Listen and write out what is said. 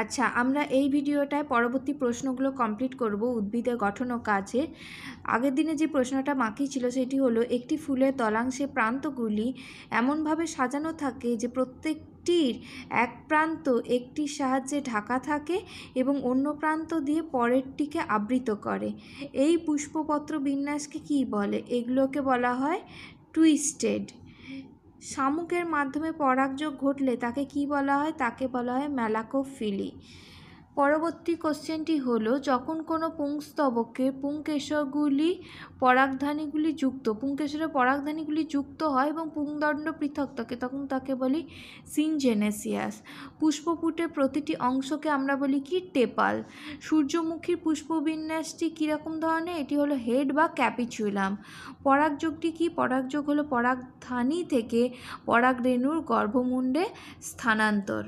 আচ্ছা, আমরা এই ভিডিওটায় পরবর্তী প্রশ্নগুলো কমপ্লিট করব উদ্ভিদের গঠন ও কাজে। আগের দিনে যে প্রশ্নটা বাকি ছিল সেটি হলো, একটি ফুলের তলাংশে প্রান্তগুলি এমনভাবে সাজানো থাকে যে প্রত্যেকটির এক প্রান্ত একটির সাহায্যে ঢাকা থাকে এবং অন্য প্রান্ত দিয়ে পরেরটিকে আবৃত করে। এই পুষ্পপত্র বিন্যাসকে কী বলে? এগুলোকে বলা হয় টুইস্টেড। শামুকের মাধ্যমে পরাগযোগ ঘটলে তাকে কি বলা হয়? তাকে বলা হয় ম্যালাকোফিলি। পরবর্তী কোশ্চেনটি হলো, যখন কোনো পুংস্তবকে পুংকেশরে পরাগধানীগুলি যুক্ত হয় এবং পুংদণ্ড পৃথক থাকে তখন তাকে বলি সিনজেনেসিয়াস। পুষ্পপুটের প্রতিটি অংশকে আমরা বলি কি? টেপাল। সূর্যমুখীর পুষ্পবিন্যাসটি কীরকম ধরনের? এটি হলো হেড বা ক্যাপিচুলাম। পরাগযোগটি কি? পরাগযোগ হলো পরাগধানী থেকে পরাগরেণুর গর্ভমুণ্ডে স্থানান্তর।